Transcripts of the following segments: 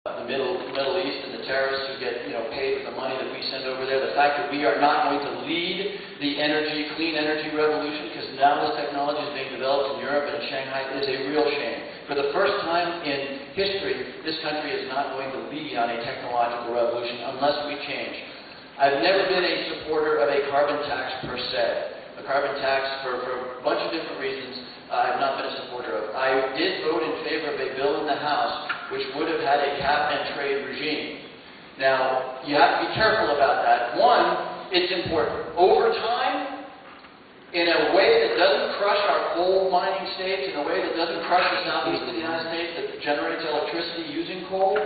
the Middle East and the terrorists who get paid for the money that we send over there. The fact that we are not going to lead the clean energy revolution, because now this technology is being developed in Europe and in Shanghai, is a real shame. For the first time in history, this country is not going to lead on a technological revolution unless we change. I've never been a supporter of a carbon tax per se. A carbon tax, for a bunch of different reasons, I have not been a supporter of. I did vote in favor of a bill in the House which would have had a cap-and-trade regime. Now, you have to be careful about that. One, it's important. Over time, in a way that doesn't crush our coal mining states, in a way that doesn't crush the southeast of the United States that generates electricity using coal,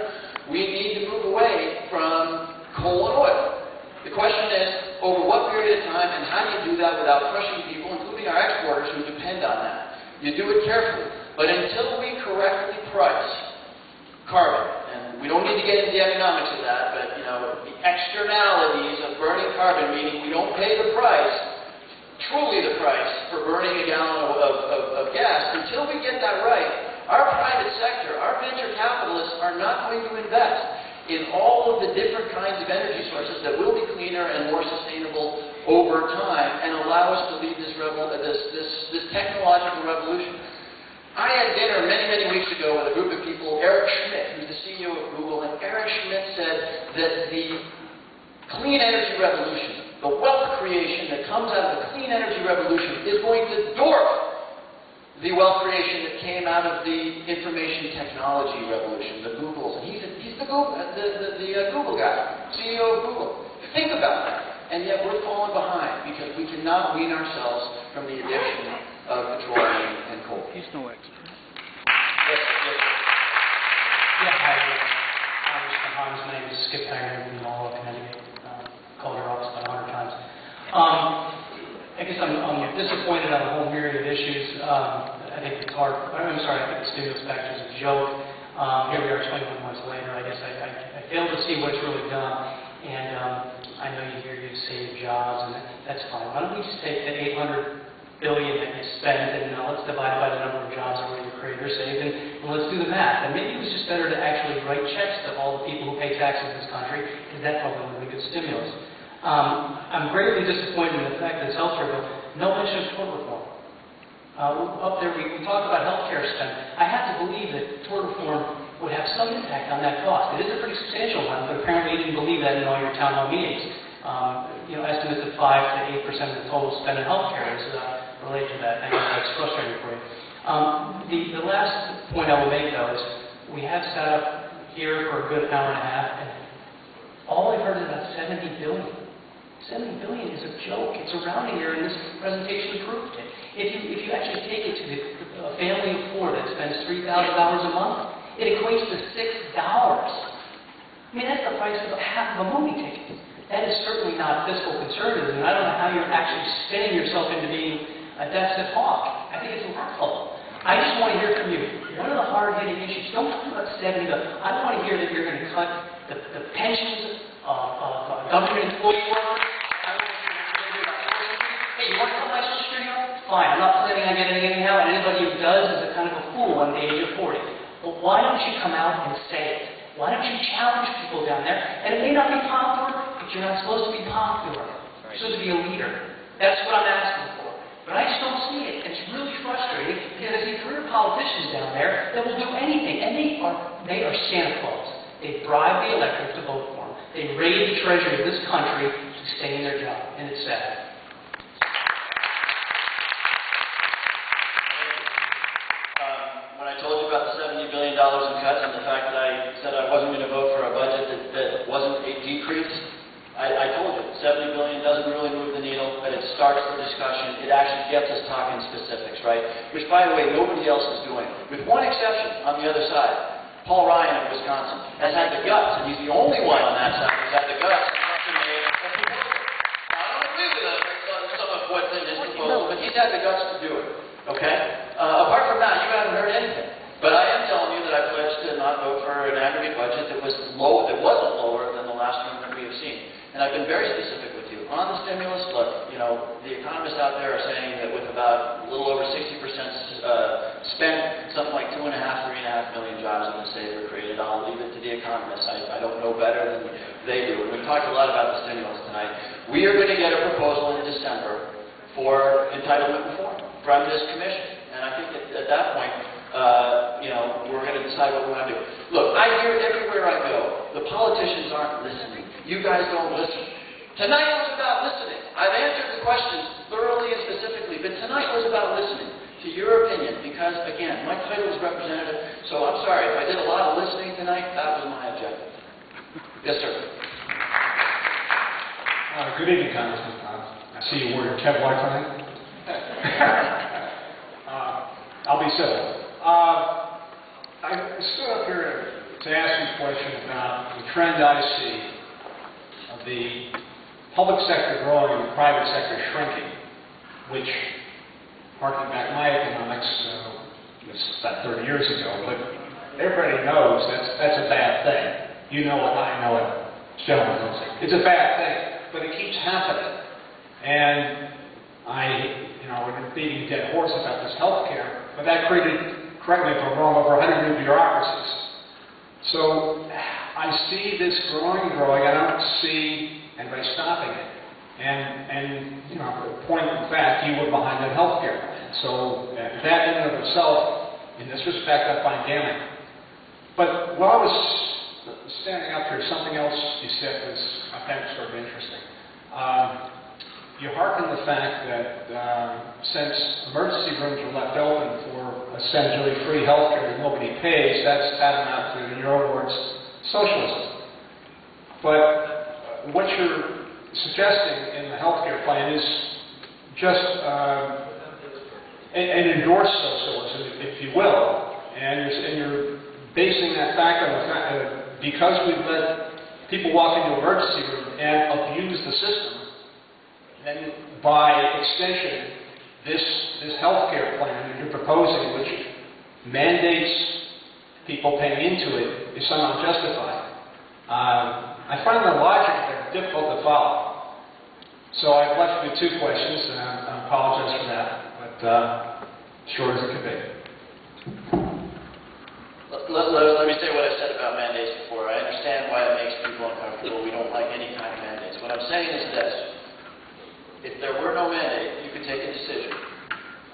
we need to move away from coal and oil. The question is, over what period of time, and how do you do that without crushing people, including our exporters who depend on that? You do it carefully. But until we correctly price carbon, and we don't need to get into the economics of that, but the externalities of burning carbon, meaning we don't pay the price, truly the price, for burning a gallon of gas, until we get that right, our private sector, our venture capitalists are not going to invest in all of the different kinds of energy sources that will be cleaner and more sustainable over time and allow us to lead this technological revolution. I had dinner many weeks ago with a group of people, Eric Schmidt, who's the CEO of Google, and Eric Schmidt said that the clean energy revolution, the wealth creation that comes out of the clean energy revolution, is going to dwarf the wealth creation that came out of the information technology revolution, the Googles. And he's the Google guy, CEO of Google. Think about that. And yet we're falling behind because we cannot wean ourselves from the addiction of petroleum and coal. He's no expert. Yes. Yeah, hi. Congressman Himes. My name is Skip Hanger from Norwalk, Connecticut. Called your office about 100 times. I guess I'm disappointed on a whole myriad of issues. I think it's hard. I think the stimulus package is a joke. Here we are 21 months later. I guess I fail to see what it's really done. And I know you hear you save jobs, and that's fine. Why don't we just take the $800 billion that you spend, and let's divide it by the number of jobs that we're going to create or save, and let's do the math. And maybe it was just better to actually write checks to all the people who pay taxes in this country, because that probably would be good stimulus. I'm greatly disappointed in the fact that this health care bill, no mention of tort reform. Up there, we talk about health care spend. I have to believe that tort reform would have some impact on that cost. It is a pretty substantial one, but apparently you didn't believe that in all your town hall meetings. Estimates of 5 to 8% of the total spend in health care is related to that. I know that's frustrating for you. The last point I will make, though, is we have sat up here for a good hour and a half, and all I've heard is about $70 billion. $70 billion is a joke. It's a rounding error, and this presentation proved it. If you actually take it to a family of 4 that spends $3,000 a month, it equates to $6. I mean, that's the price of half of a movie ticket. That is certainly not fiscal conservatism, and I don't know how you're actually spinning yourself into being a deficit hawk. I think it's laughable. I just want to hear from you. What are the hard-hitting issues? Don't talk about 70 billion. I don't want to hear that you're going to cut the pensions of government employee workers. I don't want to hear that you're going to do about hey, you want to cut my Social Security out? Fine, I'm not planning on getting it anyhow, and anybody who does is a kind of a fool on the age of 40. But why don't you come out and say it? Why don't you challenge people down there? And it may not be popular, but you're not supposed to be popular. You're supposed to be a leader. That's what I'm asking for. But I just don't see it. It's really frustrating because I see career politicians down there that will do anything. And they are Santa Claus. They bribe the electorate to vote for them. They raid the treasury of this country to stay in their job. And it's sad. When I told you about the $70 billion in cuts and the fact that I said I wasn't going to vote for a budget that wasn't a decrease, I told you, $70 billion doesn't really move the needle, but it starts the discussion. It actually gets us talking specifics, right? Which, by the way, nobody else is doing. With one exception on the other side. Paul Ryan of Wisconsin has had the guts, and he's the only one on that side who's had the guts to make a proposal. Now, I don't agree with some of what's in this proposal, but he's had the guts to do it, okay? Apart from that, you haven't heard anything. But I am telling you that I pledged to not vote for an aggregate budget that wasn't lower than the last one that we have seen. And I've been very specific with you. on the stimulus, look, the economists out there are saying that with about a little over 60% spent, something like 2.5, 3.5 million jobs in the state are created. I'll leave it to the economists. I don't know better than they do. And we talked a lot about the stimulus tonight. We are going to get a proposal in December for entitlement reform from this commission. And I think at that point, we're going to decide what we want to do. Look, I hear everywhere I go, the politicians aren't listening. You guys don't listen. Tonight was about listening. I've answered the questions thoroughly and specifically, but tonight was about listening to your opinion because, again, my title is representative, so I'm sorry. If I did a lot of listening tonight, that was my objective. Yes, sir. Good evening, Congressman. I see you wore your Kevlar tonight. I'll be civil. I stood up here to ask you a question about the trend I see of the public sector growing and the private sector shrinking, which, harking back my economics, was about 30 years ago, but everybody knows that's a bad thing. You know it, I know it, gentlemen knows it. It's a bad thing, but it keeps happening. And we're beating a dead horse about this health care, but that created, correct me if I'm wrong, over 100 new bureaucracies. So I see this growing and growing. I don't see anybody stopping it. And the point in fact, you were behind that health care plan. So that in and of itself, in this respect, I find damning. But while I was standing up here, something else you said was, I found sort of interesting. You hearken the fact that since emergency rooms are left open for essentially free health care that nobody pays, that's tantamount to, in your own words, socialism. But what you're suggesting in the health care plan is just an endorsed socialism, if you will, and you're basing that fact on the fact that because we've let people walk into an emergency room and abuse the system, and by extension, this health care plan that you're proposing, which mandates people paying into it, is somehow justified. I find the logic there difficult to follow. So I've left you with two questions, and I apologize for that, but short as it could be. Let me say what I said about mandates before. I understand why it makes people uncomfortable. We don't like any kind of mandates. What I'm saying is this. If there were no mandate, you could take a decision.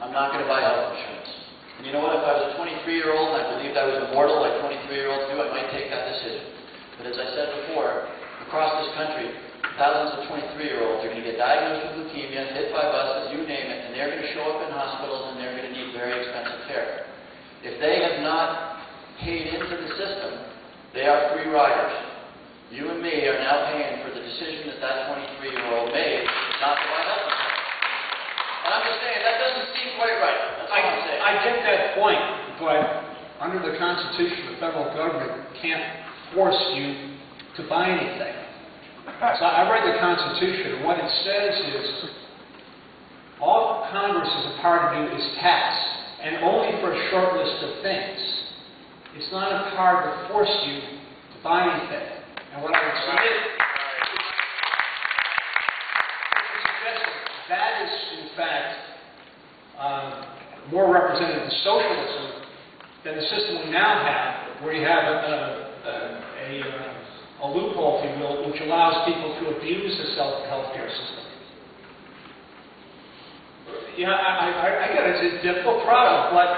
I'm not going to buy health insurance. And you know what? If I was a 23-year-old and I believed I was immortal like 23-year-olds do, I might take that decision. But as I said before, across this country, thousands of 23-year-olds are going to get diagnosed with leukemia, hit by buses, you name it, and they're going to show up in hospitals and they're going to need very expensive care. If they have not paid into the system, they are free riders. You and me are now paying for the decision that 23-year-old made not to buy health insurance. And I'm just saying, that doesn't seem quite right. That's all I'm saying. I get that point, but under the Constitution, the federal government can't force you to buy anything. So I read the Constitution, and what it says is all Congress is empowered to do is tax, and only for a short list of things. It's not empowered to force you to buy anything. And what I would submit that is, in fact, more representative of socialism than the system we now have, where you have a loophole, if you will, which allows people to abuse the healthcare system. Yeah, I get it. It's a difficult problem, but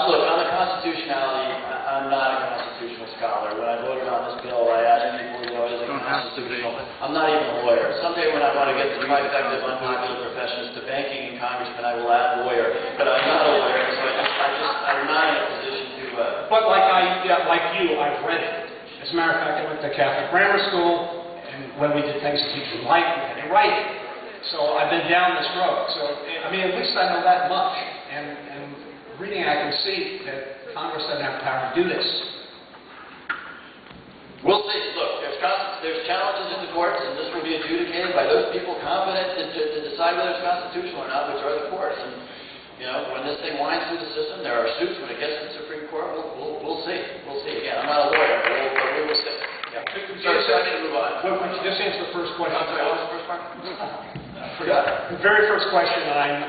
look, on the constitutionality, I'm not a constitutional scholar. When I voted on this bill, I asked people, is it constitutional? I'm not even a lawyer. Someday when I want to get the trifecta of unpopular professions to banking and congressman, I will add lawyer. But I'm not a lawyer, so I'm not in a position to... But like you, I've read it. As a matter of fact, I went to Catholic grammar school, and when we did things that teachers liked, we had to write it. So I've been down this road. So, I mean, at least I know that much. And reading, I can see that Congress doesn't have the power to do this. We'll see. Look, there's challenges in the courts, and this will be adjudicated by those people competent to decide whether it's constitutional or not, which are the courts. And, when this thing winds through the system, there are suits when it gets to the Supreme Court. We'll see. We'll see. Again, I'm not a lawyer, but we will see. So I need to move on. Why don't you just answer the first question? I'm sorry, what was the first part? The very first question that I